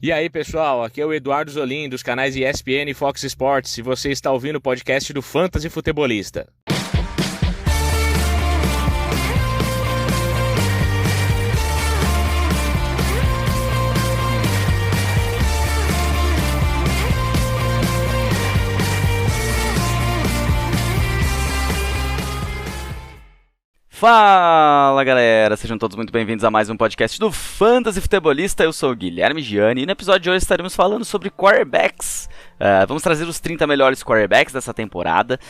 E aí, pessoal, aqui é o Eduardo Zolim, dos canais ESPN e Fox Sports, e você está ouvindo o podcast do Fantasy Futebolista. Fala galera, sejam todos muito bem-vindos a mais um podcast do Fantasy Futebolista. Eu sou o Guilherme Gianni e no episódio de hoje estaremos falando sobre quarterbacks. Vamos trazer os 30 melhores quarterbacks dessa temporada,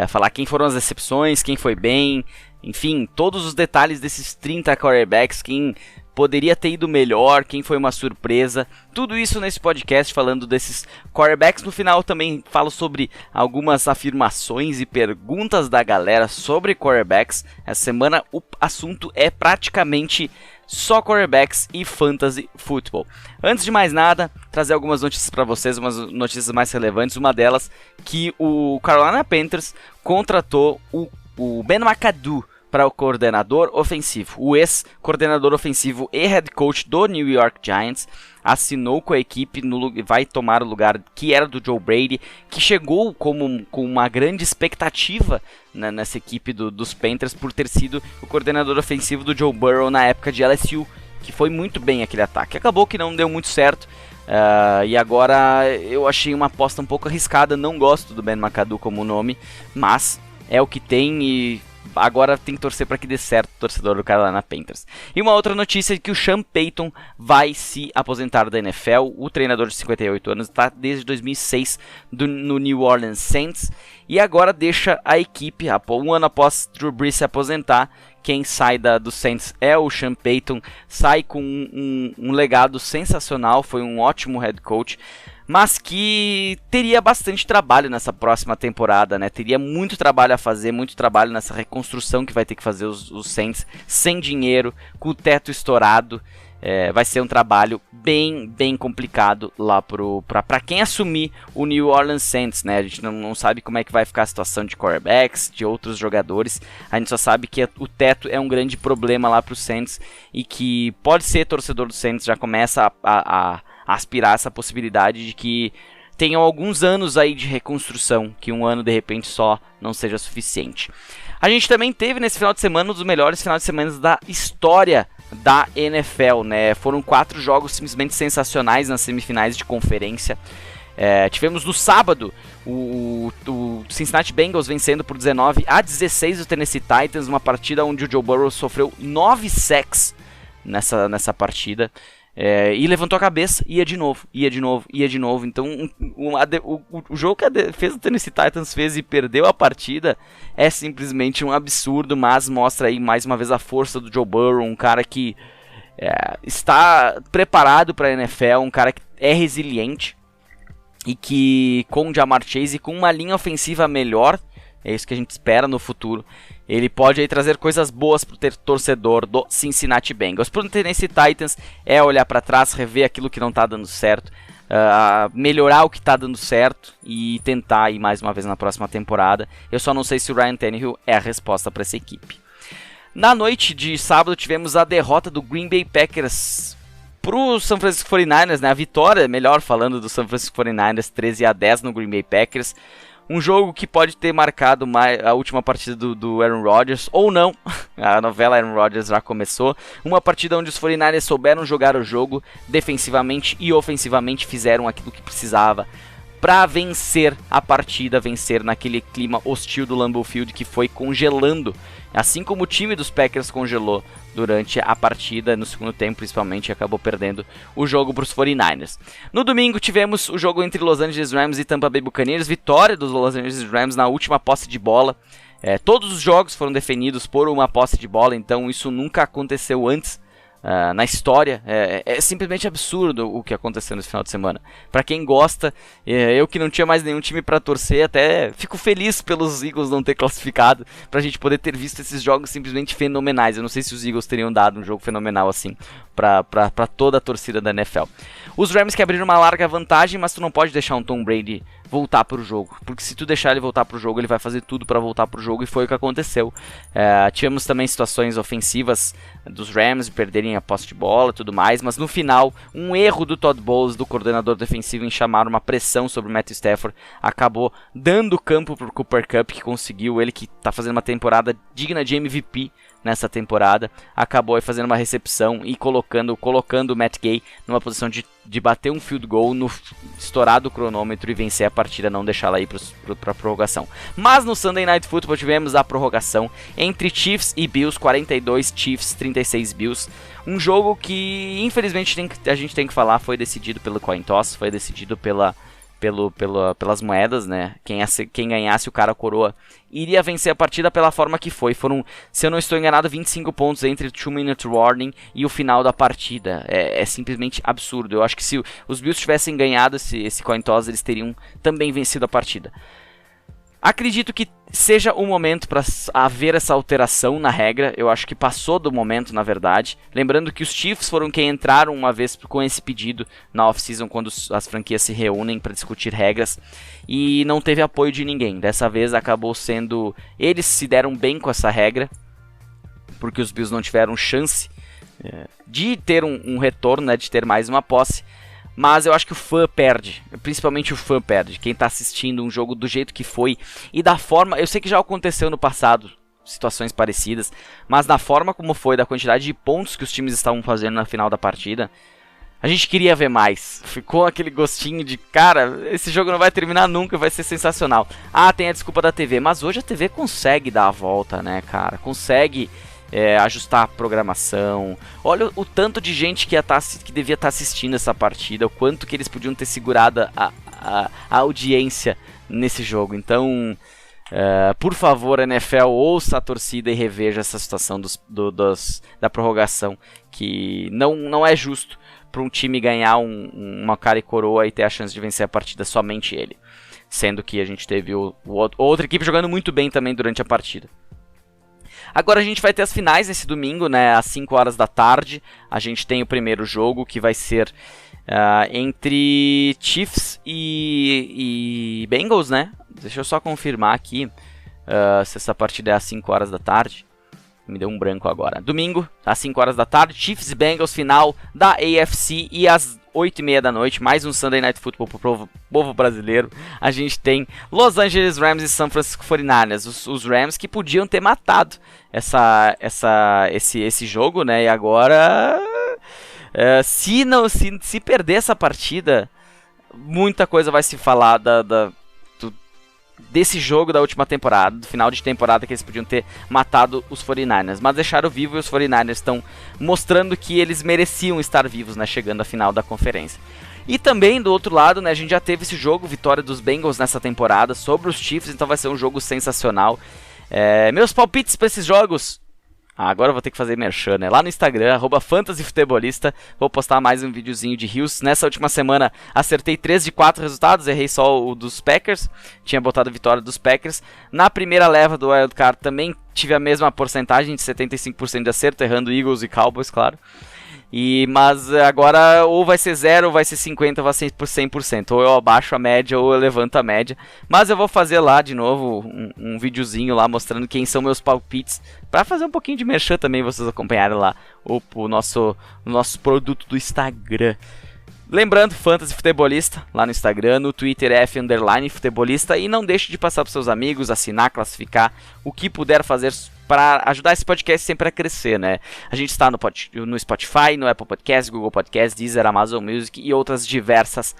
falar quem foram as decepções, quem foi bem, enfim, todos os detalhes desses 30 quarterbacks, quem poderia ter ido melhor, quem foi uma surpresa, tudo isso nesse podcast falando desses quarterbacks. No final também falo sobre algumas afirmações e perguntas da galera sobre quarterbacks. Essa semana o assunto é praticamente só quarterbacks e fantasy football. Antes de mais nada, trazer algumas notícias para vocês, umas notícias mais relevantes. Uma delas, que o Carolina Panthers contratou o Ben McAdoo para o coordenador ofensivo. O ex-coordenador ofensivo e head coach do New York Giants assinou com a equipe, vai tomar o lugar que era do Joe Brady, que chegou com uma grande expectativa nessa equipe dos Panthers por ter sido o coordenador ofensivo do Joe Burrow na época de LSU, que foi muito bem aquele ataque. Acabou que não deu muito certo, e agora eu achei uma aposta um pouco arriscada. Não gosto do Ben McAdoo como nome, mas é o que tem e agora tem que torcer para que dê certo o torcedor do Carolina Panthers. E uma outra notícia é que o Sean Payton vai se aposentar da NFL. O treinador de 58 anos está desde 2006 no New Orleans Saints e agora deixa a equipe. Um ano após Drew Brees se aposentar, quem sai do Saints é o Sean Payton. Sai com um legado sensacional, foi um ótimo head coach, mas que teria bastante trabalho nessa próxima temporada, né? Teria muito trabalho a fazer, muito trabalho nessa reconstrução que vai ter que fazer os Saints, sem dinheiro, com o teto estourado. Vai ser um trabalho bem complicado lá para quem assumir o New Orleans Saints, né? A gente não sabe como é que vai ficar a situação de quarterbacks, de outros jogadores. A gente só sabe que o teto é um grande problema lá para os Saints e que pode ser torcedor do Saints já começa a aspirar essa possibilidade de que tenham alguns anos aí de reconstrução, que um ano de repente só não seja suficiente. A gente também teve nesse final de semana um dos melhores finais de semana da história da NFL, né? Foram 4 jogos simplesmente sensacionais nas semifinais de conferência. Tivemos no sábado o Cincinnati Bengals vencendo por 19-16 o Tennessee Titans, uma partida onde o Joe Burrow sofreu 9 sacks nessa partida. E levantou a cabeça, ia de novo. Então o jogo que a defesa do Tennessee Titans fez e perdeu a partida é simplesmente um absurdo, mas mostra aí mais uma vez a força do Joe Burrow, um cara que está preparado para a NFL, um cara que é resiliente e que com o Ja'Marr Chase e com uma linha ofensiva melhor, é isso que a gente espera no futuro, ele pode aí trazer coisas boas para o torcedor do Cincinnati Bengals. Para o Tennessee Titans é olhar para trás, rever aquilo que não está dando certo, melhorar o que está dando certo e tentar ir mais uma vez na próxima temporada. Eu só não sei se o Ryan Tannehill é a resposta para essa equipe. Na noite de sábado tivemos a derrota do Green Bay Packers para o San Francisco 49ers, né? A vitória, melhor falando, do San Francisco 49ers, 13-10 no Green Bay Packers. Um jogo que pode ter marcado a última partida do Aaron Rodgers, ou não, a novela Aaron Rodgers já começou. Uma partida onde os 49ers souberam jogar o jogo defensivamente e ofensivamente, fizeram aquilo que precisava para vencer a partida, vencer naquele clima hostil do Lambeau Field que foi congelando, assim como o time dos Packers congelou durante a partida, no segundo tempo principalmente, acabou perdendo o jogo para os 49ers. No domingo tivemos o jogo entre Los Angeles Rams e Tampa Bay Buccaneers, vitória dos Los Angeles Rams na última posse de bola. Todos os jogos foram definidos por uma posse de bola, então isso nunca aconteceu antes na história. É simplesmente absurdo o que aconteceu nesse final de semana. Para quem gosta, eu que não tinha mais nenhum time para torcer, até fico feliz pelos Eagles não ter classificado, pra gente poder ter visto esses jogos simplesmente fenomenais. Eu não sei se os Eagles teriam dado um jogo fenomenal assim pra toda a torcida da NFL. Os Rams que abriram uma larga vantagem, mas tu não pode deixar um Tom Brady voltar pro jogo, porque se tu deixar ele voltar pro jogo, ele vai fazer tudo para voltar pro jogo, e foi o que aconteceu. Tivemos também situações ofensivas dos Rams de perderem a posse de bola e tudo mais, mas no final, um erro do Todd Bowles, do coordenador defensivo, em chamar uma pressão sobre o Matthew Stafford, acabou dando campo pro Cooper Kupp, que conseguiu, ele que tá fazendo uma temporada digna de MVP nessa temporada, acabou aí fazendo uma recepção e colocando o Matt Gay numa posição de bater um field goal no estourado cronômetro e vencer a partida, não deixá-la ir para a prorrogação. Mas no Sunday Night Football tivemos a prorrogação entre Chiefs e Bills, 42 Chiefs, 36 Bills. Um jogo que, infelizmente, a gente tem que falar, foi decidido pelo coin toss, foi decidido pelas moedas, né? Quem ganhasse o cara coroa iria vencer a partida pela forma que foi. Foram, se eu não estou enganado, 25 pontos entre o 2-minute warning e o final da partida. É simplesmente absurdo. Eu acho que se os Bills tivessem ganhado esse coin toss, eles teriam também vencido a partida. Acredito que seja o momento para haver essa alteração na regra. Eu acho que passou do momento, na verdade. Lembrando que os Chiefs foram quem entraram uma vez com esse pedido na off-season, quando as franquias se reúnem para discutir regras, e não teve apoio de ninguém. Dessa vez acabou sendo... Eles se deram bem com essa regra, porque os Bills não tiveram chance de ter um retorno, né, de ter mais uma posse. Mas eu acho que o fã perde, principalmente o fã perde, quem está assistindo um jogo do jeito que foi e da forma, eu sei que já aconteceu no passado, situações parecidas, mas na forma como foi, da quantidade de pontos que os times estavam fazendo na final da partida, a gente queria ver mais. Ficou aquele gostinho de, cara, esse jogo não vai terminar nunca, vai ser sensacional. Tem a desculpa da TV, mas hoje a TV consegue dar a volta, né, cara, consegue... ajustar a programação. Olha o tanto de gente que devia estar assistindo essa partida, o quanto que eles podiam ter segurado a audiência nesse jogo. Então, por favor, NFL, ouça a torcida e reveja essa situação da prorrogação, que não é justo para um time ganhar uma cara e coroa e ter a chance de vencer a partida somente ele, sendo que a gente teve outra equipe jogando muito bem também durante a partida. Agora a gente vai ter as finais nesse domingo, né, às 5 horas da tarde. A gente tem o primeiro jogo, que vai ser entre Chiefs e Bengals, né? Deixa eu só confirmar aqui se essa partida é às 5 horas da tarde. Me deu um branco agora. Domingo, às 5 horas da tarde, Chiefs e Bengals, final da AFC, e às 8h30 da noite, mais um Sunday Night Football pro povo brasileiro. A gente tem Los Angeles Rams e San Francisco 49ers. Os Rams que podiam ter matado esse jogo, né? E agora, se perder essa partida, muita coisa vai se falar desse jogo da última temporada, do final de temporada, que eles podiam ter matado os 49ers, mas deixaram vivo, e os 49ers estão mostrando que eles mereciam estar vivos, né, chegando à final da conferência. E também do outro lado, né, a gente já teve esse jogo, vitória dos Bengals nessa temporada sobre os Chiefs, então vai ser um jogo sensacional. Meus palpites para esses jogos... agora eu vou ter que fazer merchan, né? Lá no Instagram, @fantasyfutebolista, vou postar mais um videozinho de Hills. Nessa última semana acertei 3 de 4 resultados, errei só o dos Packers, tinha botado a vitória dos Packers. Na primeira leva do Wildcard também tive a mesma porcentagem de 75% de acerto, errando Eagles e Cowboys, claro. Mas agora ou vai ser 0, ou vai ser 50, ou vai ser 100%. Ou eu abaixo a média, ou eu levanto a média. Mas eu vou fazer lá de novo um videozinho lá mostrando quem são meus palpites, para fazer um pouquinho de merchan também, vocês acompanharem lá o nosso produto do Instagram. Lembrando, Fantasy Futebolista, lá no Instagram, no Twitter F_Futebolista, e não deixe de passar para seus amigos, assinar, classificar, o que puder fazer para ajudar esse podcast sempre a crescer, né? A gente está no Spotify, no Apple Podcast, Google Podcast, Deezer, Amazon Music e outras diversas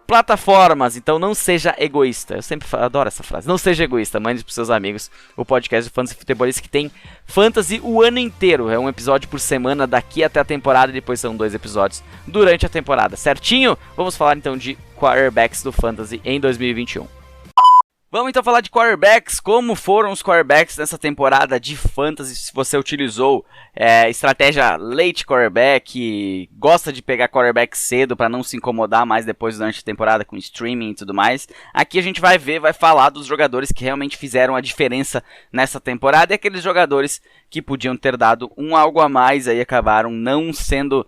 plataformas. Então não seja egoísta. Eu sempre adoro essa frase. Não seja egoísta, mande para seus amigos o podcast do Fantasy Futebolista, que tem Fantasy o ano inteiro. É um episódio por semana daqui até a temporada, e depois são 2 episódios durante a temporada. Certinho? Vamos falar então de quarterbacks do Fantasy em 2021. Vamos então falar de quarterbacks, como foram os quarterbacks nessa temporada de Fantasy. Se você utilizou estratégia late quarterback, gosta de pegar quarterback cedo para não se incomodar mais depois durante a temporada com streaming e tudo mais, aqui a gente vai falar dos jogadores que realmente fizeram a diferença nessa temporada, e aqueles jogadores que podiam ter dado algo a mais aí acabaram não sendo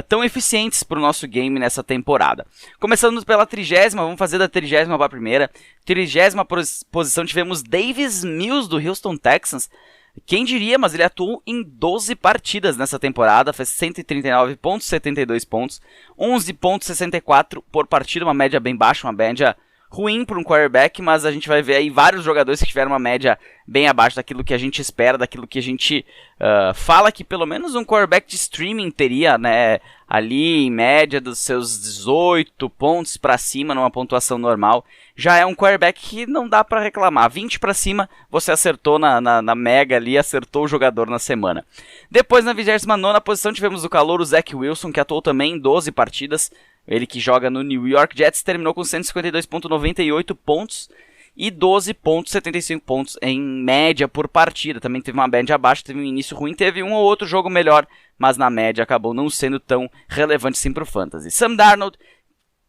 tão eficientes para o nosso game nessa temporada. Começando pela 30ª, vamos fazer da 30ª para a primeira. 30ª posição tivemos Davis Mills do Houston Texans. Quem diria, mas ele atuou em 12 partidas nessa temporada, fez 139 pontos, 72 pontos, 11,64 por partida, uma média bem baixa, uma média ruim para um quarterback, mas a gente vai ver aí vários jogadores que tiveram uma média bem abaixo daquilo que a gente espera, daquilo que a gente fala que pelo menos um quarterback de streaming teria, né, ali em média dos seus 18 pontos para cima numa pontuação normal. Já é um quarterback que não dá para reclamar. 20 para cima, você acertou na mega ali, acertou o jogador na semana. Depois, na 29ª posição, tivemos o calouro Zach Wilson, que atuou também em 12 partidas. Ele que joga no New York Jets, terminou com 152,98 pontos e 12,75 pontos em média por partida. Também teve uma média abaixo, teve um início ruim, teve um ou outro jogo melhor, mas na média acabou não sendo tão relevante assim para o Fantasy. Sam Darnold,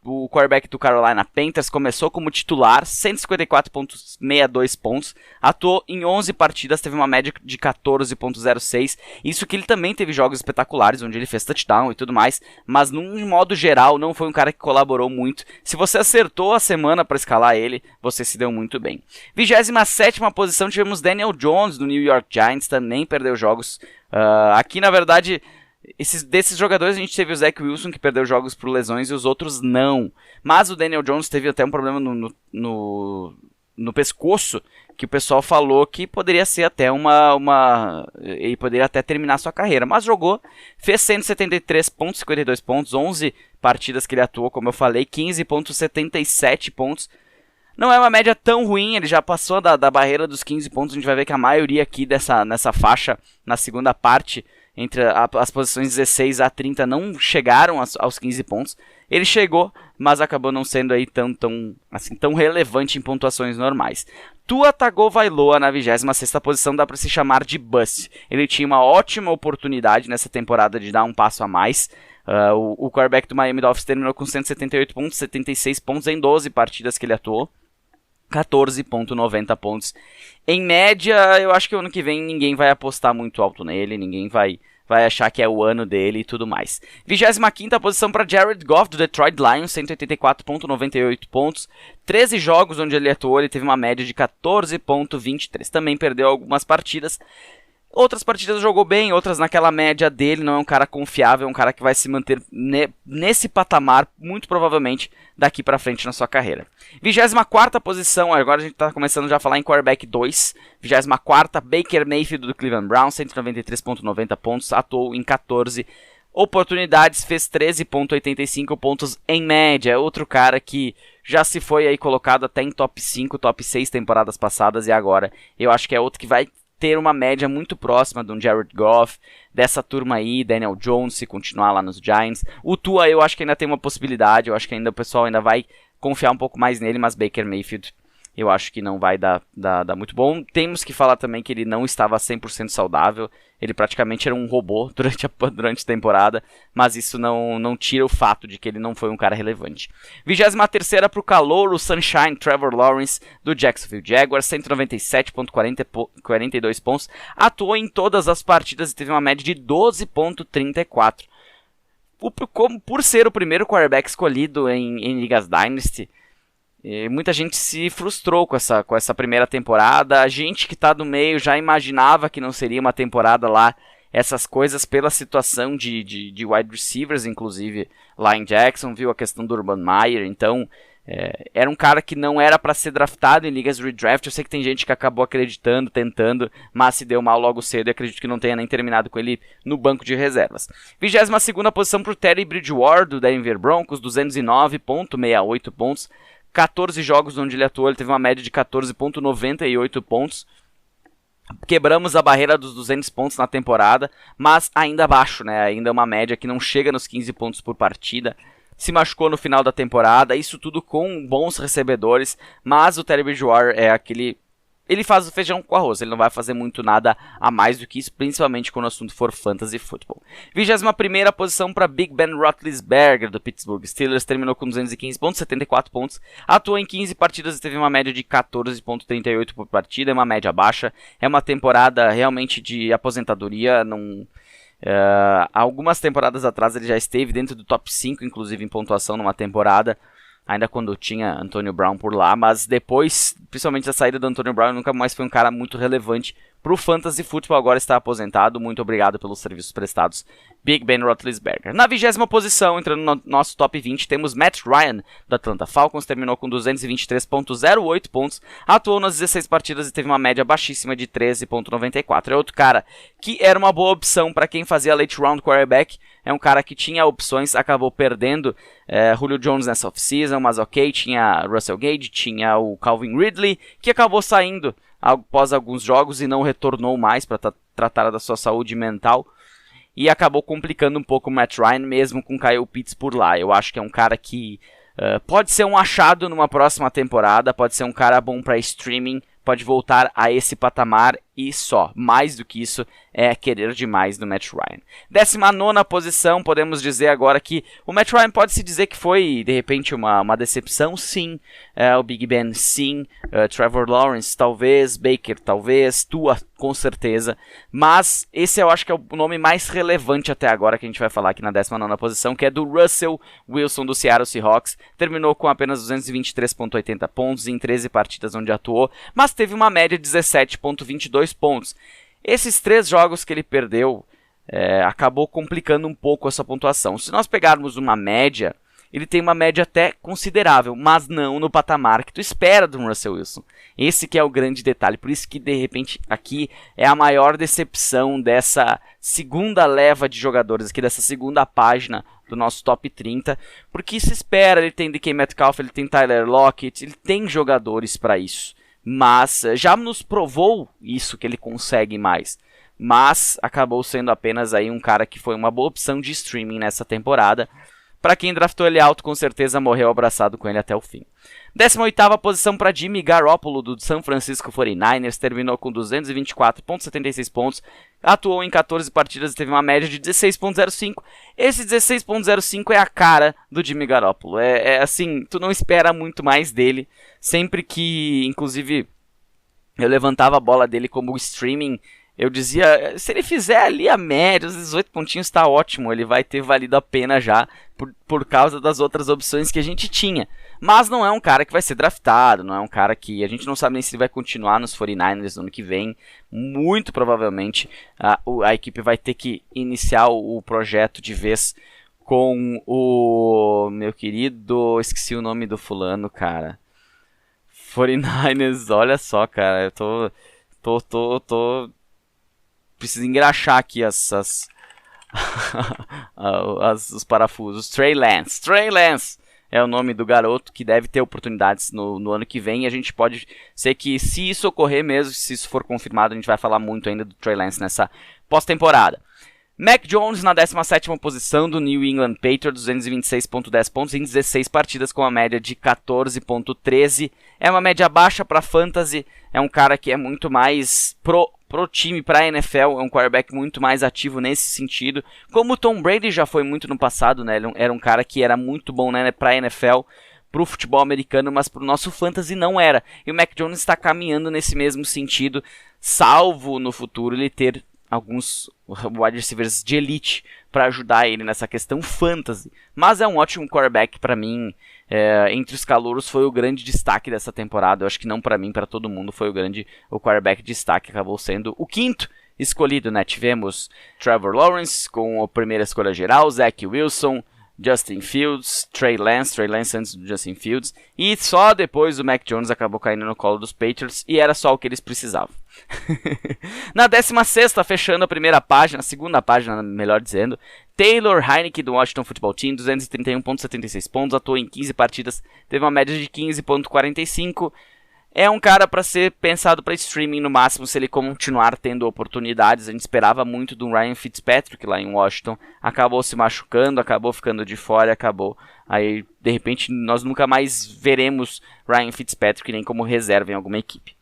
o quarterback do Carolina Panthers, começou como titular, 154,62 pontos, atuou em 11 partidas, teve uma média de 14,06, isso que ele também teve jogos espetaculares, onde ele fez touchdown e tudo mais, mas num modo geral não foi um cara que colaborou muito. Se você acertou a semana para escalar ele, você se deu muito bem. 27ª posição tivemos Daniel Jones do New York Giants, também perdeu jogos. Aqui na verdade, desses jogadores a gente teve o Zach Wilson que perdeu jogos por lesões e os outros não. Mas o Daniel Jones teve até um problema no pescoço, que o pessoal falou que poderia ser até ele poderia até terminar sua carreira. Mas jogou, fez 173,52 pontos, 11 partidas que ele atuou, como eu falei, 15,77 pontos. Não é uma média tão ruim, ele já passou da barreira dos 15 pontos. A gente vai ver que a maioria aqui nessa faixa, na segunda parte, entre as posições 16 a 30 não chegaram aos 15 pontos. Ele chegou, mas acabou não sendo aí tão relevante em pontuações normais. Tua Tagovailoa na 26ª posição dá para se chamar de bust. Ele tinha uma ótima oportunidade nessa temporada de dar um passo a mais. O quarterback do Miami Dolphins terminou com 178 pontos, 76 pontos em 12 partidas que ele atuou. 14,90 pontos. Em média, eu acho que o ano que vem ninguém vai apostar muito alto nele, ninguém vai achar que é o ano dele e tudo mais. 25ª posição para Jared Goff, do Detroit Lions, 184,98 pontos. 13 jogos onde ele atuou, ele teve uma média de 14,23. Também perdeu algumas partidas. Outras partidas jogou bem, outras naquela média dele. Não é um cara confiável, é um cara que vai se manter nesse patamar, muito provavelmente, daqui pra frente na sua carreira. 24ª posição, agora a gente tá começando já a falar em quarterback 2. 24ª, Baker Mayfield do Cleveland Browns, 193,90 pontos, atuou em 14 oportunidades, fez 13,85 pontos em média. Outro cara que já se foi aí colocado até em top 5, top 6 temporadas passadas, e agora eu acho que é outro que vai ter uma média muito próxima de um Jared Goff, dessa turma aí, Daniel Jones, se continuar lá nos Giants. O Tua eu acho que ainda tem uma possibilidade, eu acho que ainda o pessoal ainda vai confiar um pouco mais nele, mas Baker Mayfield eu acho que não vai dar muito bom. Temos que falar também que ele não estava 100% saudável, ele praticamente era um robô durante a temporada, mas isso não tira o fato de que ele não foi um cara relevante. 23ª para o calouro Sunshine Trevor Lawrence do Jacksonville Jaguars, 197,42 pontos, atuou em todas as partidas e teve uma média de 12,34. Por ser o primeiro quarterback escolhido em Ligas Dynasty, muita gente se frustrou com essa primeira temporada. A gente que está do meio já imaginava que não seria uma temporada lá, essas coisas pela situação de wide receivers, inclusive lá em Jackson, viu a questão do Urban Meyer. Então era um cara que não era para ser draftado em ligas redraft. Eu sei que tem gente que acabou acreditando, tentando, mas se deu mal logo cedo e acredito que não tenha nem terminado com ele no banco de reservas. 22ª posição para o Teddy Bridgewater do Denver Broncos, 209,68 pontos. 14 jogos onde ele atuou, ele teve uma média de 14,98 pontos. Quebramos a barreira dos 200 pontos na temporada, mas ainda abaixo, né? Ainda é uma média que não chega nos 15 pontos por partida. Se machucou no final da temporada, isso tudo com bons recebedores, mas o Teddy Bridgewater é aquele... Ele faz o feijão com arroz, ele não vai fazer muito nada a mais do que isso, principalmente quando o assunto for fantasy football. 21ª posição para Big Ben Roethlisberger do Pittsburgh Steelers, terminou com 215,74 pontos, atuou em 15 partidas e teve uma média de 14,38 por partida, é uma média baixa, é uma temporada realmente de aposentadoria, não... Algumas temporadas atrás ele já esteve dentro do top 5, inclusive em pontuação numa temporada, ainda quando tinha Antonio Brown por lá, mas depois, principalmente da saída do Antonio Brown, nunca mais foi um cara muito relevante para o Fantasy Football. Agora está aposentado, muito obrigado pelos serviços prestados, Big Ben Roethlisberger. Na 20ª posição, entrando no nosso top 20, temos Matt Ryan, do Atlanta Falcons, terminou com 223.08 pontos, atuou nas 16 partidas e teve uma média baixíssima de 13.94. É outro cara que era uma boa opção para quem fazia late round quarterback, é um cara que tinha opções, acabou perdendo Julio Jones nessa off-season, mas ok, tinha Russell Gage, tinha o Calvin Ridley, que acabou saindo após alguns jogos e não retornou mais para tratar da sua saúde mental, e acabou complicando um pouco o Matt Ryan, mesmo com Kyle Pitts por lá. Eu acho que é um cara que pode ser um achado numa próxima temporada, pode ser um cara bom para streaming, pode voltar a esse patamar e só. Mais do que isso é querer demais do Matt Ryan. 19ª posição, podemos dizer agora que o Matt Ryan pode-se dizer que foi, de repente, uma decepção, sim. O Big Ben, sim. Trevor Lawrence, talvez. Baker, talvez. Tua, com certeza. Mas esse eu acho que é o nome mais relevante até agora que a gente vai falar aqui na 19ª posição, que é do Russell Wilson, do Seattle Seahawks. Terminou com apenas 223.80 pontos em 13 partidas onde atuou, mas teve uma média de 17.22 pontos. Esses 3 jogos que ele perdeu acabou complicando um pouco essa pontuação. Se nós pegarmos uma média, ele tem uma média até considerável, mas não no patamar que tu espera do Russell Wilson. Esse que é o grande detalhe, por isso que de repente aqui é a maior decepção dessa segunda leva de jogadores, aqui dessa segunda página do nosso top 30, porque se espera, ele tem DK Metcalf, ele tem Tyler Lockett, ele tem jogadores para isso. Mas já nos provou isso, que ele consegue mais. Mas acabou sendo apenas aí um cara que foi uma boa opção de streaming nessa temporada. Para quem draftou ele alto, com certeza morreu abraçado com ele até o fim. 18ª posição para Jimmy Garoppolo, do San Francisco 49ers, terminou com 224.76 pontos, atuou em 14 partidas e teve uma média de 16.05. Esse 16.05 é a cara do Jimmy Garoppolo, assim, tu não espera muito mais dele, sempre que, inclusive, eu levantava a bola dele como streaming, eu dizia, se ele fizer ali a média, os 18 pontinhos está ótimo, ele vai ter valido a pena já, por causa das outras opções que a gente tinha. Mas não é um cara que vai ser draftado, não é um cara que a gente não sabe nem se ele vai continuar nos 49ers no ano que vem. Muito provavelmente a equipe vai ter que iniciar o projeto de vez com o meu querido, esqueci o nome do fulano, cara. 49ers, olha só, cara, eu tô preciso engraxar aqui os parafusos. Trey Lance é o nome do garoto que deve ter oportunidades no ano que vem, e a gente pode ser que, se isso ocorrer mesmo, se isso for confirmado, a gente vai falar muito ainda do Trey Lance nessa pós-temporada. Mac Jones na 17ª posição do New England Patriots, 226.10 pontos em 16 partidas com uma média de 14.13. É uma média baixa para fantasy, é um cara que é muito mais pro time, para a NFL, é um quarterback muito mais ativo nesse sentido. Como o Tom Brady já foi muito no passado, né? Ele era um cara que era muito bom, né, para a NFL, para o futebol americano, mas para o nosso fantasy não era. E o Mac Jones está caminhando nesse mesmo sentido, salvo no futuro ele ter alguns wide receivers de elite para ajudar ele nessa questão fantasy. Mas é um ótimo quarterback para mim. Entre os calouros foi o grande destaque dessa temporada. Eu acho que não para mim, para todo mundo foi o quarterback de destaque. Acabou sendo o 5º escolhido, né? Tivemos Trevor Lawrence com a primeira escolha geral, Zach Wilson, Justin Fields, Trey Lance antes do Justin Fields, e só depois o Mac Jones acabou caindo no colo dos Patriots, e era só o que eles precisavam. Na 16ª, fechando a segunda página, melhor dizendo, Taylor Heinicke do Washington Football Team, 231.76 pontos, atuou em 15 partidas, teve uma média de 15.45. É um cara para ser pensado para streaming no máximo, se ele continuar tendo oportunidades. A gente esperava muito do Ryan Fitzpatrick lá em Washington, acabou se machucando, acabou ficando de fora, aí de repente nós nunca mais veremos Ryan Fitzpatrick nem como reserva em alguma equipe.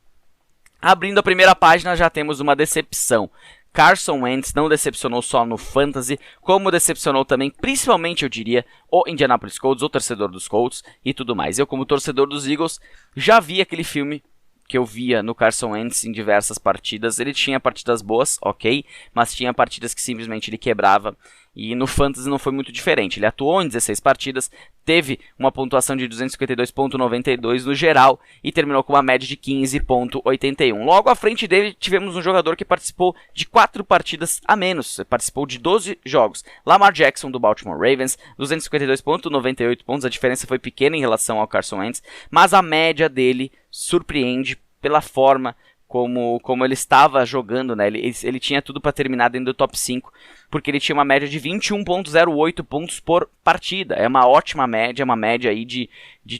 Abrindo a primeira página, já temos uma decepção. Carson Wentz não decepcionou só no Fantasy, como decepcionou também, principalmente eu diria, o Indianapolis Colts, o torcedor dos Colts e tudo mais. Eu, como torcedor dos Eagles, já vi aquele filme que eu via no Carson Wentz em diversas partidas. Ele tinha partidas boas, ok, mas tinha partidas que simplesmente ele quebrava. E no Fantasy não foi muito diferente. Ele atuou em 16 partidas, teve uma pontuação de 252.92 no geral e terminou com uma média de 15.81. Logo à frente dele tivemos um jogador que participou de 4 partidas a menos, participou de 12 jogos. Lamar Jackson do Baltimore Ravens, 252.98 pontos, a diferença foi pequena em relação ao Carson Wentz, mas a média dele surpreende pela forma como ele estava jogando, né? Ele tinha tudo para terminar dentro do top 5, porque ele tinha uma média de 21.08 pontos por partida. É uma ótima média, uma média aí de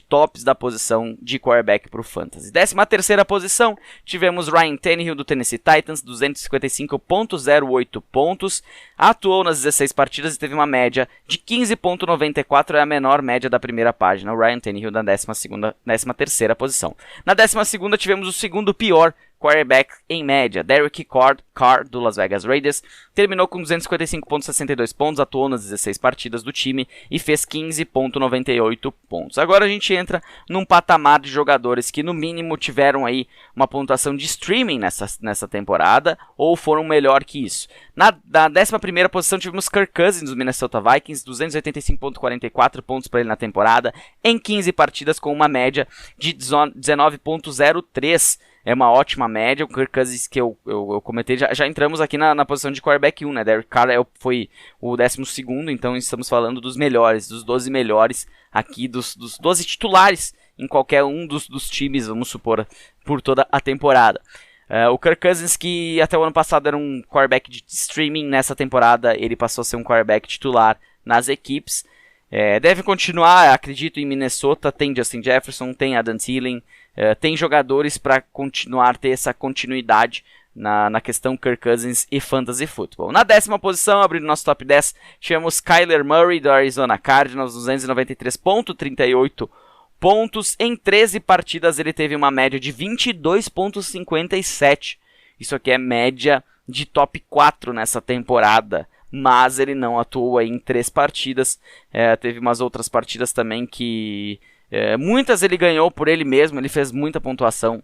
tops da posição de quarterback para o Fantasy. 13ª posição, tivemos Ryan Tannehill do Tennessee Titans, 255.08 pontos. Atuou nas 16 partidas e teve uma média de 15.94, é a menor média da primeira página. O Ryan Tannehill na 13ª posição. Na 12ª tivemos o segundo pior quarterback em média, Derek Carr do Las Vegas Raiders, terminou com 255.62 pontos, atuou nas 16 partidas do time e fez 15.98 pontos. Agora a gente entra num patamar de jogadores que no mínimo tiveram aí uma pontuação de streaming nessa temporada ou foram melhor que isso. Na 11ª posição tivemos Kirk Cousins do Minnesota Vikings, 285.44 pontos para ele na temporada, em 15 partidas com uma média de 19.03. É uma ótima média. O Kirk Cousins que eu comentei, já entramos aqui na posição de quarterback 1, né? Derek Carr foi o 12º, então estamos falando dos melhores, dos 12 melhores aqui, dos 12 titulares em qualquer um dos times, vamos supor, por toda a temporada. O Kirk Cousins, que até o ano passado era um quarterback de streaming, nessa temporada ele passou a ser um quarterback titular nas equipes. Deve continuar, acredito, em Minnesota. Tem Justin Jefferson, tem Adam Thielen, tem jogadores para continuar, ter essa continuidade na questão Kirk Cousins e Fantasy Football. Na 10ª posição, abrindo nosso top 10, tivemos Kyler Murray do Arizona Cardinals, 293.38 pontos. Em 13 partidas ele teve uma média de 22.57. Isso aqui é média de top 4 nessa temporada. Mas ele não atuou aí em 3 partidas, teve umas outras partidas também que muitas ele ganhou por ele mesmo, ele fez muita pontuação,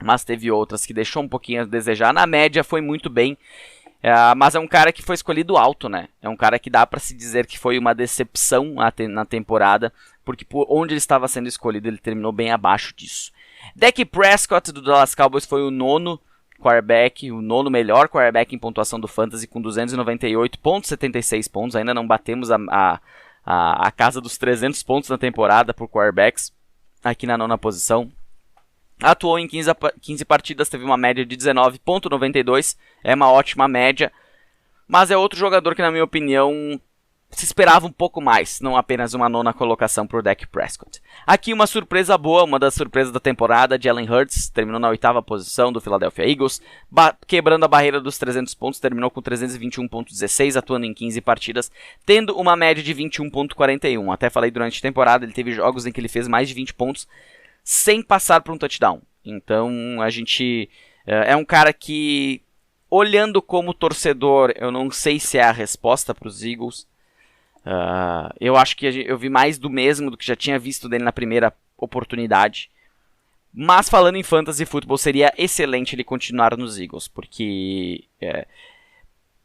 mas teve outras que deixou um pouquinho a desejar. Na média foi muito bem, mas é um cara que foi escolhido alto, né? É um cara que dá para se dizer que foi uma decepção na temporada, porque por onde ele estava sendo escolhido ele terminou bem abaixo disso. Dak Prescott do Dallas Cowboys foi o 9º quarterback, o 9º melhor quarterback em pontuação do Fantasy, com 298.76 pontos. Ainda não batemos a casa dos 300 pontos na temporada por quarterbacks, aqui na 9ª posição. Atuou em 15 partidas, teve uma média de 19.92, é uma ótima média, mas é outro jogador que, na minha opinião, se esperava um pouco mais, não apenas uma 9ª colocação para o Dak Prescott. Aqui uma surpresa boa, uma das surpresas da temporada, Jalen Hurts, terminou na 8ª posição do Philadelphia Eagles, quebrando a barreira dos 300 pontos, terminou com 321.16, atuando em 15 partidas, tendo uma média de 21.41. Até falei durante a temporada, ele teve jogos em que ele fez mais de 20 pontos, sem passar por um touchdown. Então a gente é um cara que, olhando como torcedor, eu não sei se é a resposta para os Eagles. Eu acho que eu vi mais do mesmo do que já tinha visto dele na primeira oportunidade. Mas falando em Fantasy Football, seria excelente ele continuar nos Eagles, porque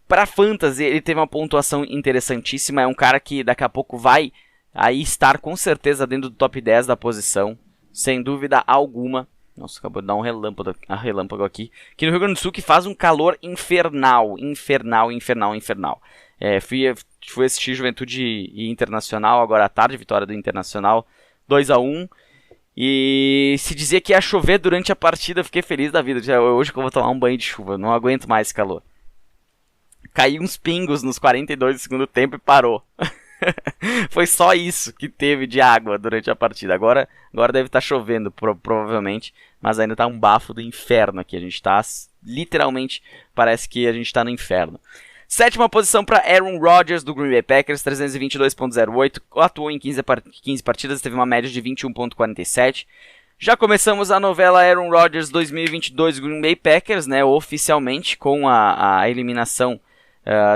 para Fantasy ele teve uma pontuação interessantíssima. É um cara que daqui a pouco vai aí estar com certeza dentro do top 10 da posição, sem dúvida alguma. Nossa, acabou de dar um relâmpago aqui. Aqui no Rio Grande do Sul, que faz um calor infernal. Fui assistir Juventude e Internacional agora à tarde, vitória do Internacional 2-1. E se dizia que ia chover durante a partida, eu fiquei feliz da vida. Hoje que eu vou tomar um banho de chuva, não aguento mais esse calor. Caiu uns pingos nos 42 do segundo tempo e parou. Foi só isso que teve de água durante a partida. Agora deve estar chovendo, provavelmente, mas ainda está um bafo do inferno aqui. A gente está, literalmente, parece que a gente está no inferno. 7ª posição para Aaron Rodgers do Green Bay Packers, 322.08, atuou em 15 partidas, teve uma média de 21.47. Já começamos a novela Aaron Rodgers 2022 Green Bay Packers, né, oficialmente, com a eliminação,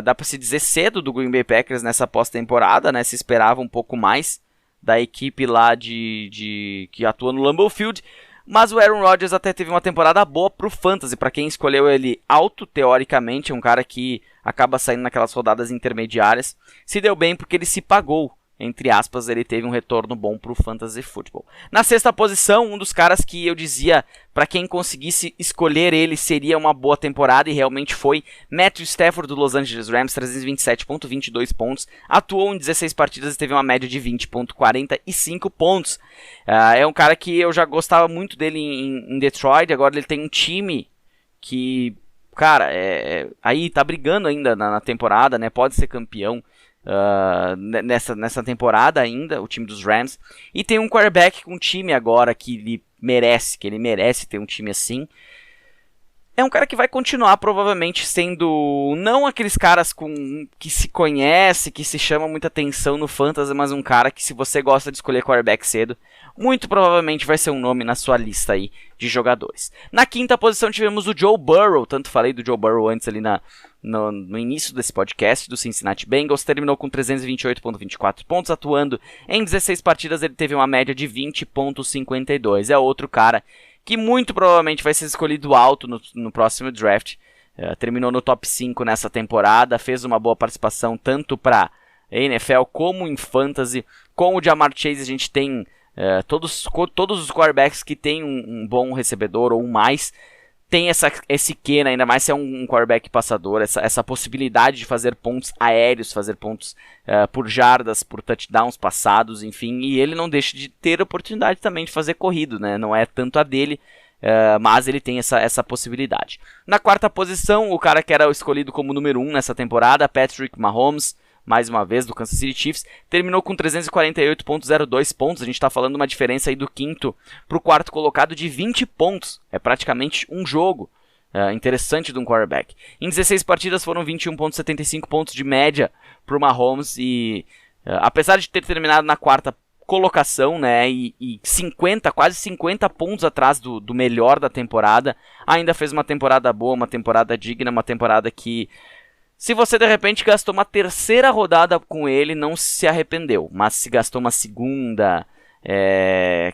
dá para se dizer cedo, do Green Bay Packers nessa pós-temporada, né, se esperava um pouco mais da equipe lá que atua no Lambeau Field. Mas o Aaron Rodgers até teve uma temporada boa pro Fantasy, para quem escolheu ele alto, teoricamente, é um cara que acaba saindo naquelas rodadas intermediárias. Se deu bem porque ele se pagou, entre aspas, ele teve um retorno bom pro Fantasy Football. Na sexta posição, um dos caras que eu dizia, para quem conseguisse escolher ele, seria uma boa temporada, e realmente foi, Matthew Stafford do Los Angeles Rams, 327.22 pontos, atuou em 16 partidas e teve uma média de 20.45 pontos. É um cara que eu já gostava muito dele em Detroit, agora ele tem um time que, cara, aí tá brigando ainda na temporada, né? Pode ser campeão nessa temporada ainda, o time dos Rams. E tem um quarterback com um time agora que ele merece ter um time assim. É um cara que vai continuar provavelmente sendo, não aqueles caras que se conhece, que se chama muita atenção no Fantasy, mas um cara que, se você gosta de escolher quarterback cedo, muito provavelmente vai ser um nome na sua lista aí de jogadores. Na quinta posição tivemos o Joe Burrow, tanto falei do Joe Burrow antes ali no início desse podcast, do Cincinnati Bengals, terminou com 328.24 pontos, atuando em 16 partidas, ele teve uma média de 20.52, é outro cara que muito provavelmente vai ser escolhido alto no próximo draft. Terminou no top 5 nessa temporada, fez uma boa participação tanto para NFL como em Fantasy. Com o Ja'Marr Chase a gente tem todos os quarterbacks que tem um bom recebedor ou mais, tem esse quê, né? Ainda mais se é um quarterback passador, essa possibilidade de fazer pontos aéreos, fazer pontos por jardas, por touchdowns passados, enfim, e ele não deixa de ter oportunidade também de fazer corrido, né? Não é tanto a dele, mas ele tem essa possibilidade. Na quarta posição, o cara que era escolhido como número 1 nessa temporada, Patrick Mahomes, mais uma vez, do Kansas City Chiefs, terminou com 348.02 pontos, a gente está falando uma diferença aí do quinto para o quarto colocado de 20 pontos, é praticamente um jogo interessante de um quarterback. Em 16 partidas foram 21.75 pontos de média para o Mahomes, e apesar de ter terminado na quarta colocação, né, e quase 50 pontos atrás do melhor da temporada, ainda fez uma temporada boa, uma temporada digna, uma temporada que, se você de repente gastou uma terceira rodada com ele, não se arrependeu. Mas se gastou uma segunda,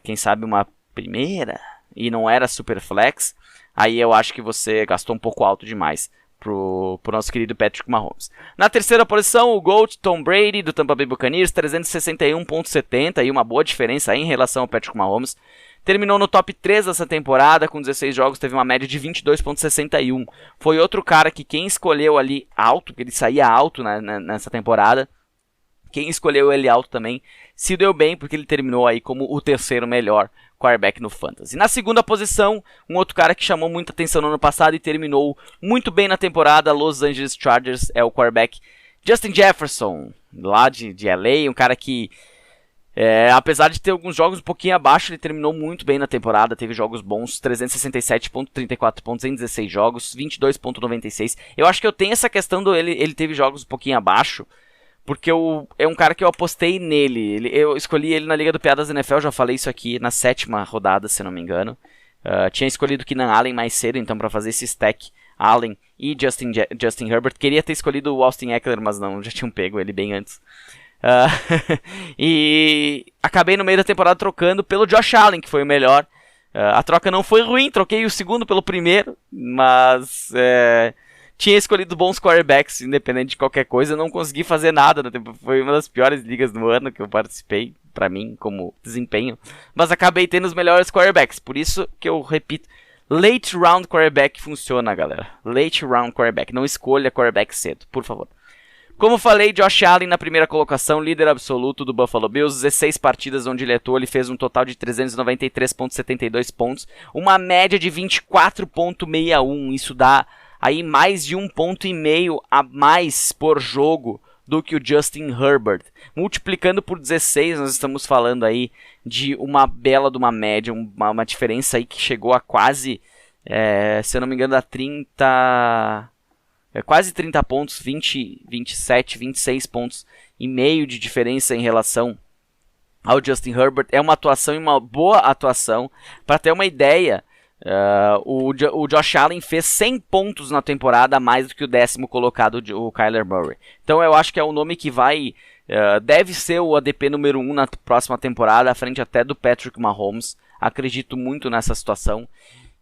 quem sabe uma primeira, e não era super flex, aí eu acho que você gastou um pouco alto demais pro nosso querido Patrick Mahomes. Na terceira posição, o GOAT Tom Brady, do Tampa Bay Buccaneers, 361.70, e uma boa diferença aí em relação ao Patrick Mahomes. Terminou no top 3 dessa temporada, com 16 jogos, teve uma média de 22.61. Foi outro cara que quem escolheu ali alto, que ele saía alto nessa temporada, quem escolheu ele alto também se deu bem, porque ele terminou aí como o terceiro melhor quarterback no Fantasy. Na segunda posição, um outro cara que chamou muita atenção no ano passado e terminou muito bem na temporada, Los Angeles Chargers, é o quarterback Justin Jefferson, lá de LA, um cara que, apesar de ter alguns jogos um pouquinho abaixo, ele terminou muito bem na temporada, teve jogos bons, 367.34 pontos em 16 jogos, 22.96. Eu acho que eu tenho essa questão ele teve jogos um pouquinho abaixo, porque é um cara que eu apostei nele. Eu escolhi ele na Liga do Piadas NFL, já falei isso aqui na 7ª rodada, se não me engano. Tinha escolhido Keenan Allen mais cedo, então para fazer esse stack, Allen e Justin Herbert. Queria ter escolhido o Austin Eckler, mas não, já tinham pego ele bem antes. E acabei no meio da temporada trocando pelo Josh Allen, que foi o melhor. A troca não foi ruim, troquei o segundo pelo primeiro, mas tinha escolhido bons quarterbacks, independente de qualquer coisa. Eu não consegui fazer nada, foi uma das piores ligas do ano que eu participei, pra mim, como desempenho, mas acabei tendo os melhores quarterbacks, por isso que eu repito, late round quarterback funciona, galera. Late round quarterback, não escolha quarterback cedo, por favor. Como falei, Josh Allen na primeira colocação, líder absoluto do Buffalo Bills, 16 partidas onde ele atuou, ele fez um total de 393.72 pontos, uma média de 24.61, isso dá aí mais de 1,5 ponto a mais por jogo do que o Justin Herbert. Multiplicando por 16, nós estamos falando aí de uma bela de uma média, uma diferença aí que chegou a quase, se eu não me engano, a 30... quase 30 pontos, 20, 27, 26 pontos e meio de diferença em relação ao Justin Herbert. É uma atuação e uma boa atuação. Para ter uma ideia, o Josh Allen fez 100 pontos na temporada, a mais do que o 10º colocado, o Kyler Murray. Então eu acho que é um nome que deve ser o ADP número 1 na próxima temporada, à frente até do Patrick Mahomes. acredito muito nessa situação.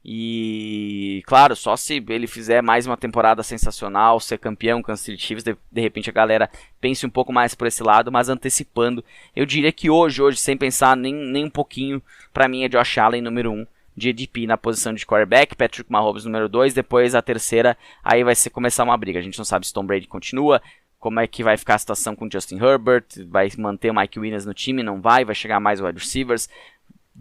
E, claro, só se ele fizer mais uma temporada sensacional, ser campeão, Kansas City Chiefs, de repente a galera pense um pouco mais por esse lado, mas antecipando, eu diria que hoje sem pensar nem um pouquinho, pra mim é Josh Allen número 1, de ADP na posição de quarterback, Patrick Mahomes número 2, depois a terceira, aí vai começar uma briga, a gente não sabe se Tom Brady continua, como é que vai ficar a situação com Justin Herbert, vai manter o Mike Williams no time, não vai chegar mais wide receivers,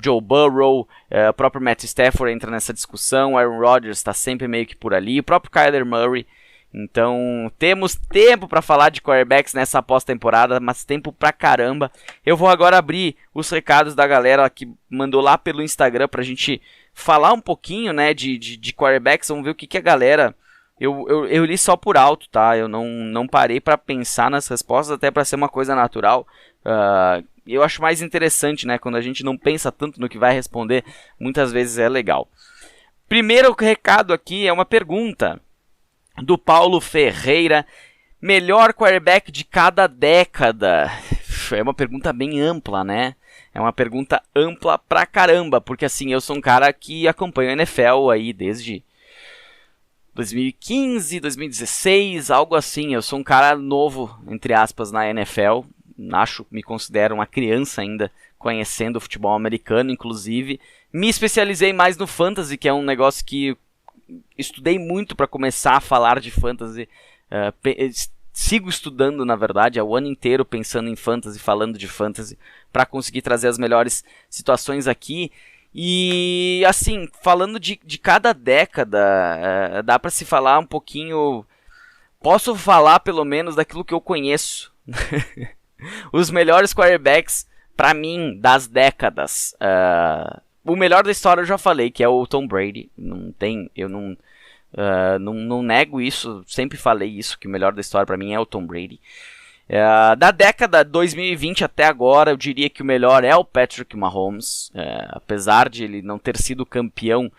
Joe Burrow, o próprio Matt Stafford entra nessa discussão, Aaron Rodgers está sempre meio que por ali, o próprio Kyler Murray. Então temos tempo para falar de quarterbacks nessa pós-temporada, mas tempo pra caramba. Eu vou agora abrir os recados da galera que mandou lá pelo Instagram pra gente falar um pouquinho, né, de quarterbacks. Vamos ver o que a galera... Eu li só por alto, tá? Eu não parei para pensar nas respostas, até para ser uma coisa natural. Eu acho mais interessante, né? Quando a gente não pensa tanto no que vai responder, muitas vezes é legal. Primeiro recado aqui é uma pergunta do Paulo Ferreira. Melhor quarterback de cada década? É uma pergunta bem ampla, né? É uma pergunta ampla pra caramba, porque assim, eu sou um cara que acompanha a NFL aí desde 2015, 2016, algo assim. Eu sou um cara novo, entre aspas, na NFL. Me considero uma criança ainda, conhecendo o futebol americano, inclusive. Me especializei mais no fantasy, que é um negócio que estudei muito para começar a falar de fantasy. Sigo estudando, na verdade, o ano inteiro pensando em fantasy, falando de fantasy, para conseguir trazer as melhores situações aqui. E, assim, falando de cada década, dá para se falar um pouquinho... Posso falar, pelo menos, daquilo que eu conheço. Os melhores quarterbacks, para mim, das décadas. O melhor da história eu já falei, que é o Tom Brady. Eu não nego isso, sempre falei isso, que o melhor da história para mim é o Tom Brady. Da década 2020 até agora, eu diria que o melhor é o Patrick Mahomes, apesar de ele não ter sido campeão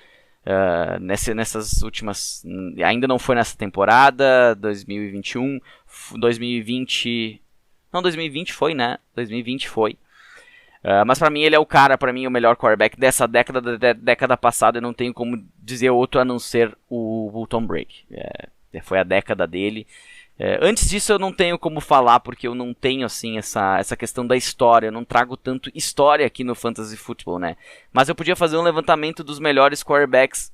nessas últimas... Ainda não foi nessa temporada, 2021, 2020... Não, 2020 foi, né? 2020 foi. Mas pra mim ele é o melhor quarterback dessa década, da década passada. Eu não tenho como dizer outro a não ser o Tom Brady. Foi a década dele. Antes disso eu não tenho como falar, porque eu não tenho assim essa questão da história. Eu não trago tanto história aqui no Fantasy Football, né? Mas eu podia fazer um levantamento dos melhores quarterbacks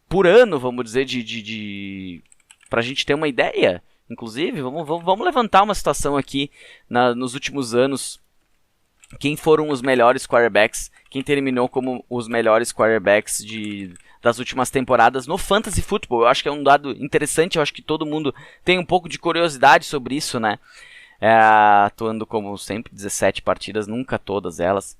por ano, vamos dizer, pra gente ter uma ideia. Inclusive, vamos levantar uma situação aqui nos últimos anos. Quem foram os melhores quarterbacks? Quem terminou como os melhores quarterbacks das últimas temporadas no Fantasy Football? Eu acho que é um dado interessante. Eu acho que todo mundo tem um pouco de curiosidade sobre isso, né? Atuando como sempre, 17 partidas, nunca todas elas.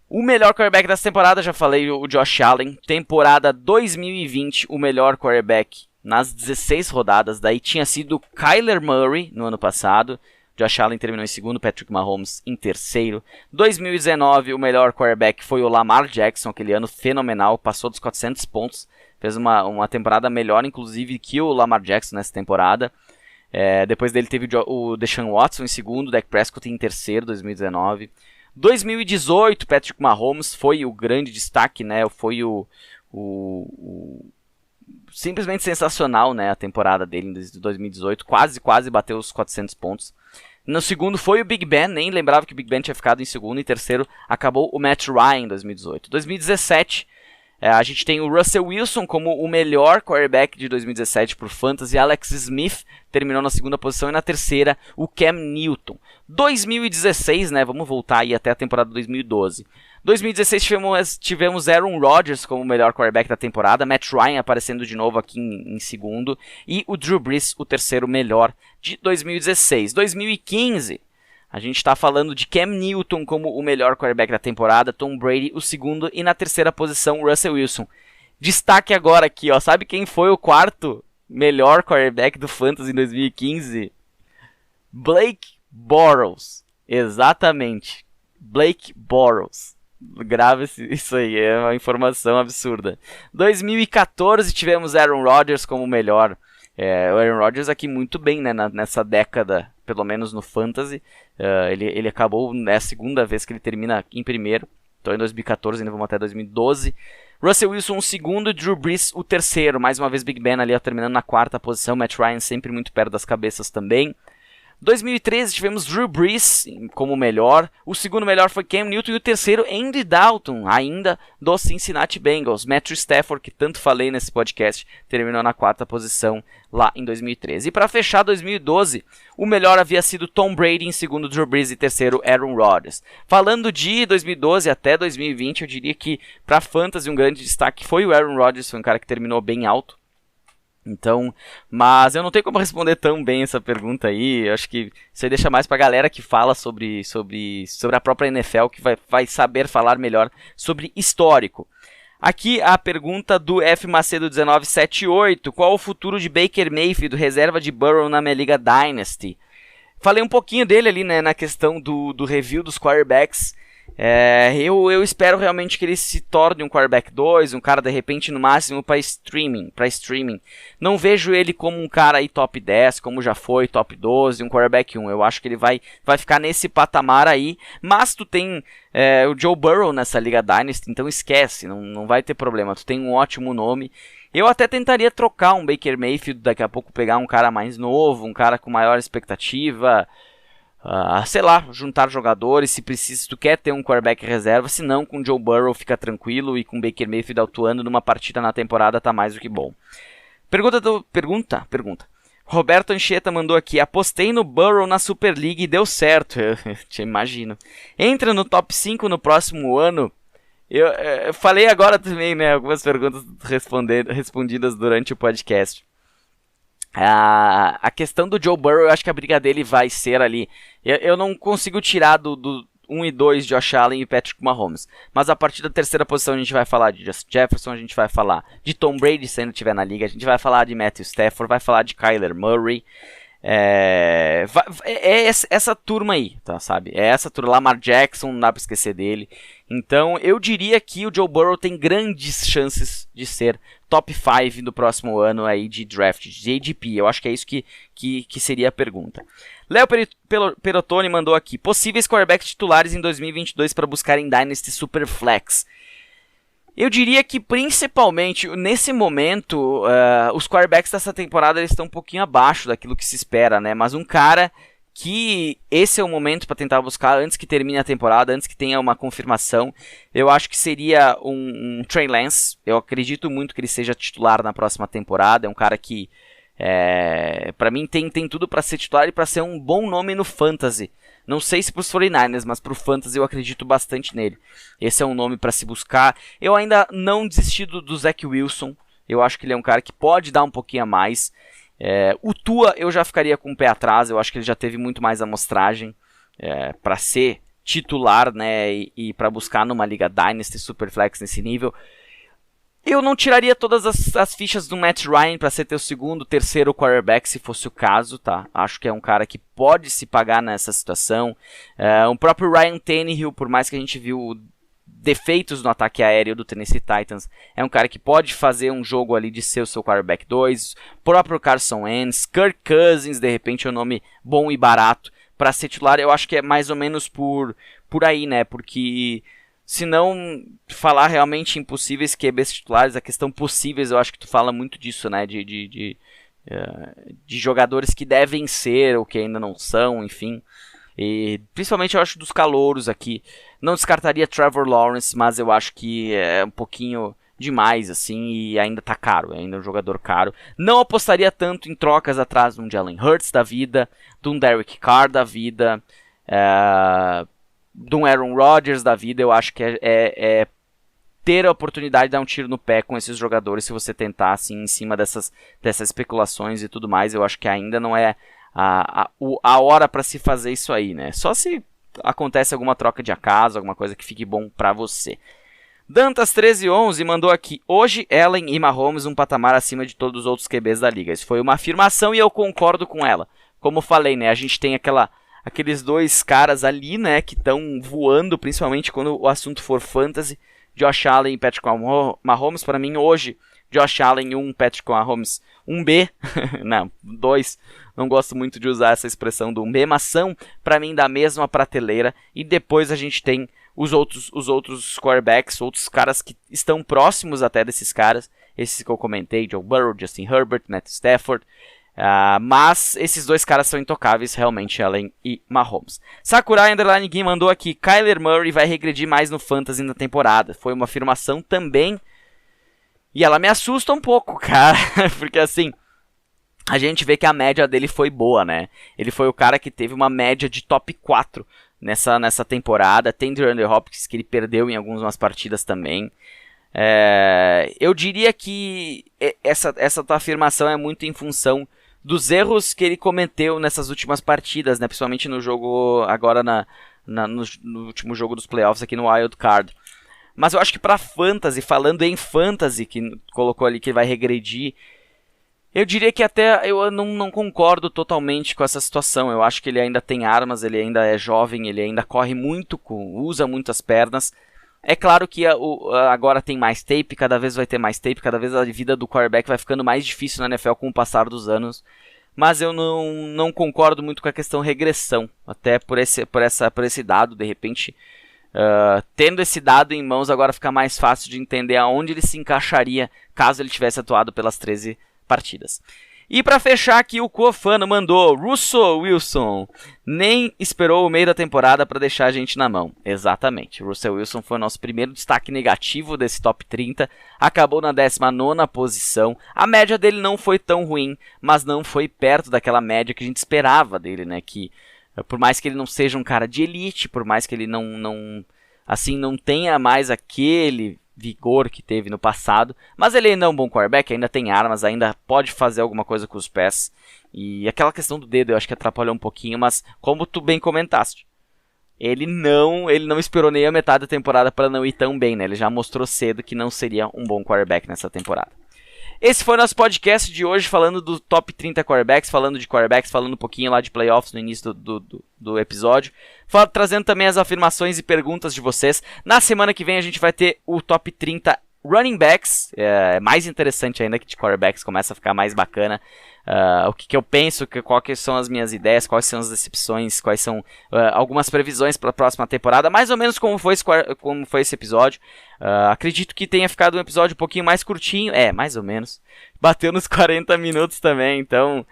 O melhor quarterback dessa temporada, já falei, o Josh Allen. Temporada 2020, o melhor quarterback nas 16 rodadas, daí tinha sido Kyler Murray no ano passado. Josh Allen terminou em segundo, Patrick Mahomes em terceiro. 2019, o melhor quarterback foi o Lamar Jackson, aquele ano fenomenal, passou dos 400 pontos, fez uma temporada melhor, inclusive, que o Lamar Jackson nessa temporada. Depois dele teve o Deshaun Watson em segundo, Dak Prescott em terceiro, 2019. 2018, Patrick Mahomes foi o grande destaque, né? Foi simplesmente sensacional, né, a temporada dele de 2018, quase bateu os 400 pontos. No segundo foi o Big Ben, nem lembrava que o Big Ben tinha ficado em segundo, e terceiro acabou o Matt Ryan em 2018. 2017, a gente tem o Russell Wilson como o melhor quarterback de 2017 por Fantasy, Alex Smith terminou na segunda posição, e na terceira o Cam Newton. 2016, né, vamos voltar aí até a temporada 2012. 2016 tivemos Aaron Rodgers como o melhor quarterback da temporada, Matt Ryan aparecendo de novo aqui em segundo, e o Drew Brees, o terceiro melhor de 2016. 2015, a gente está falando de Cam Newton como o melhor quarterback da temporada, Tom Brady o segundo, e na terceira posição Russell Wilson. Destaque agora aqui, ó, sabe quem foi o quarto melhor quarterback do Fantasy em 2015? Blake Bortles, exatamente, Blake Bortles. Grava isso aí, é uma informação absurda. 2014 tivemos Aaron Rodgers como o melhor. O Aaron Rodgers aqui muito bem, né, nessa década, pelo menos no Fantasy. Ele acabou, é a segunda vez que ele termina em primeiro. Então em 2014 ainda vamos até 2012. Russell Wilson o segundo e Drew Brees o terceiro. Mais uma vez Big Ben ali, ó, terminando na quarta posição. Matt Ryan sempre muito perto das cabeças também. 2013 tivemos Drew Brees como melhor, o segundo melhor foi Cam Newton e o terceiro Andy Dalton, ainda do Cincinnati Bengals. Matthew Stafford, que tanto falei nesse podcast, terminou na quarta posição lá em 2013. E para fechar 2012, o melhor havia sido Tom Brady, em segundo Drew Brees e terceiro Aaron Rodgers. Falando de 2012 até 2020, eu diria que para Fantasy um grande destaque foi o Aaron Rodgers, foi um cara que terminou bem alto. Então, mas eu não tenho como responder tão bem essa pergunta aí. Eu acho que isso aí deixa mais pra galera que fala sobre a própria NFL, que vai saber falar melhor sobre histórico. Aqui a pergunta do F Macedo 1978. Qual o futuro de Baker Mayfield, reserva de Burrow na minha Liga Dynasty? Falei um pouquinho dele ali, né, na questão do review dos quarterbacks. Eu espero realmente que ele se torne um quarterback 2, um cara de repente no máximo para streaming. Não vejo ele como um cara aí top 10, como já foi, top 12, um quarterback 1. Eu acho que ele vai ficar nesse patamar aí, mas tu tem o Joe Burrow nessa Liga Dynasty, então esquece, não vai ter problema, tu tem um ótimo nome. Eu até tentaria trocar um Baker Mayfield, daqui a pouco pegar um cara mais novo, um cara com maior expectativa, sei lá, juntar jogadores, se tu quer ter um quarterback reserva, se não, com Joe Burrow fica tranquilo e com Baker Mayfield atuando numa partida na temporada tá mais do que bom. Pergunta. Roberto Anchieta mandou aqui: apostei no Burrow na Super League e deu certo. Eu te imagino. Entra no top 5 no próximo ano. Eu falei agora também, né, algumas perguntas respondidas durante o podcast. A questão do Joe Burrow, eu acho que a briga dele vai ser ali. Eu não consigo tirar do 1 e 2 Josh Allen e Patrick Mahomes. Mas a partir da terceira posição a gente vai falar de Justin Jefferson, a gente vai falar de Tom Brady se ainda estiver na liga, a gente vai falar de Matthew Stafford, vai falar de Kyler Murray. Essa turma aí, tá, sabe? É essa turma. Lamar Jackson, não dá pra esquecer dele. Então eu diria que o Joe Burrow tem grandes chances de ser top 5 do próximo ano aí de draft, de ADP. Eu acho que é isso que seria a pergunta. Léo Perotoni mandou aqui: possíveis quarterbacks titulares em 2022 para buscar em Dynasty Superflex. Eu diria que principalmente nesse momento os quarterbacks dessa temporada eles estão um pouquinho abaixo daquilo que se espera, né? Mas um cara que esse é o momento para tentar buscar antes que termine a temporada, antes que tenha uma confirmação, eu acho que seria um Trey Lance. Eu acredito muito que ele seja titular na próxima temporada. É um cara que para mim tem tudo para ser titular e para ser um bom nome no Fantasy. Não sei se para os 49ers, mas para o Fantasy eu acredito bastante nele. Esse é um nome para se buscar. Eu ainda não desisti do Zach Wilson. Eu acho que ele é um cara que pode dar um pouquinho a mais. O Tua eu já ficaria com o pé atrás. Eu acho que ele já teve muito mais amostragem para ser titular, né, e para buscar numa Liga Dynasty Superflex nesse nível. Eu não tiraria todas as fichas do Matt Ryan para ser teu segundo, terceiro quarterback, se fosse o caso, tá? Acho que é um cara que pode se pagar nessa situação. O próprio Ryan Tannehill, por mais que a gente viu defeitos no ataque aéreo do Tennessee Titans, é um cara que pode fazer um jogo ali de ser o seu quarterback 2. Próprio Carson Wentz, Kirk Cousins, de repente é um nome bom e barato para ser titular. Eu acho que é mais ou menos por aí, né? Porque se não falar realmente impossíveis QBs titulares, a questão possíveis, eu acho que tu fala muito disso, né? De jogadores que devem ser ou que ainda não são, enfim. E principalmente eu acho dos calouros aqui. Não descartaria Trevor Lawrence, mas eu acho que é um pouquinho demais, assim, e ainda tá caro, ainda é um jogador caro. Não apostaria tanto em trocas atrás de um Jalen Hurts da vida, de um Derek Carr da vida, de um Aaron Rodgers da vida. Eu acho que é ter a oportunidade de dar um tiro no pé com esses jogadores se você tentar, assim, em cima dessas especulações e tudo mais. Eu acho que ainda não é a hora para se fazer isso aí, né? Só se acontece alguma troca de acaso, alguma coisa que fique bom para você. Dantas 1311 mandou aqui: hoje Allen e Mahomes um patamar acima de todos os outros QBs da liga. Isso foi uma afirmação e eu concordo com ela. Como falei, né? A gente tem aqueles dois caras ali, né, que estão voando, principalmente quando o assunto for fantasy. Josh Allen e Patrick Mahomes, para mim hoje, Josh Allen 1, Patrick Mahomes 1B, não, 2, não gosto muito de usar essa expressão do meme, mas são, para mim, da mesma prateleira. E depois a gente tem os outros quarterbacks, outros caras que estão próximos até desses caras. Esses que eu comentei, Joe Burrow, Justin Herbert, Matthew Stafford. Mas esses dois caras são intocáveis, realmente, Allen e Mahomes. Sakurai Underline Gui mandou aqui: Kyler Murray vai regredir mais no Fantasy na temporada. Foi uma afirmação também. E ela me assusta um pouco, cara. Porque assim, a gente vê que a média dele foi boa, né? Ele foi o cara que teve uma média de top 4 nessa temporada. Tem DeAndre Hopkins, que ele perdeu em algumas partidas também. Eu diria que essa tua afirmação é muito em função dos erros que ele cometeu nessas últimas partidas, né? Principalmente no jogo agora no último jogo dos playoffs aqui no Wild Card. Mas eu acho que para Fantasy, falando em Fantasy, que colocou ali que vai regredir, eu diria que até eu não concordo totalmente com essa situação. Eu acho que ele ainda tem armas, ele ainda é jovem, ele ainda corre muito, usa muitas pernas. É claro que agora tem mais tape, cada vez vai ter mais tape, cada vez a vida do quarterback vai ficando mais difícil na NFL com o passar dos anos. Mas eu não concordo muito com a questão regressão, até por esse dado, de repente, tendo esse dado em mãos, agora fica mais fácil de entender aonde ele se encaixaria caso ele tivesse atuado pelas 13 partidas. E para fechar aqui, o Cofano mandou: Russell Wilson nem esperou o meio da temporada para deixar a gente na mão. Exatamente, Russell Wilson foi o nosso primeiro destaque negativo desse top 30, acabou na 19ª posição. A média dele não foi tão ruim, mas não foi perto daquela média que a gente esperava dele, né? Que por mais que ele não seja um cara de elite, por mais que ele não tenha mais aquele vigor que teve no passado, mas ele ainda é um bom quarterback, ainda tem armas, ainda pode fazer alguma coisa com os pés, e aquela questão do dedo eu acho que atrapalhou um pouquinho, mas como tu bem comentaste, ele não esperou nem a metade da temporada para não ir tão bem, né? Ele já mostrou cedo que não seria um bom quarterback nessa temporada. Esse foi o nosso podcast de hoje, falando do top 30 quarterbacks, falando um pouquinho lá de playoffs no início do episódio, trazendo também as afirmações e perguntas de vocês. Na semana que vem a gente vai ter o top 30 running backs, mais interessante ainda que de quarterbacks, começa a ficar mais bacana. O que eu penso, quais são as minhas ideias, quais são as decepções, quais são algumas previsões para a próxima temporada, mais ou menos como foi esse episódio. Acredito que tenha ficado um episódio um pouquinho mais curtinho, mais ou menos, bateu nos 40 minutos também, então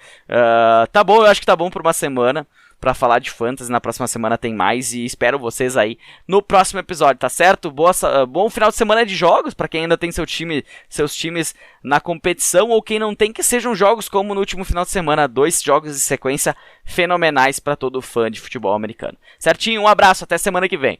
tá bom, eu acho que tá bom por uma semana para falar de Fantasy. Na próxima semana tem mais e espero vocês aí no próximo episódio, tá certo? Bom final de semana de jogos para quem ainda tem seus times na competição, ou quem não tem, que sejam jogos como no último final de semana, 2 jogos de sequência fenomenais para todo fã de futebol americano. Certinho? Um abraço, até semana que vem.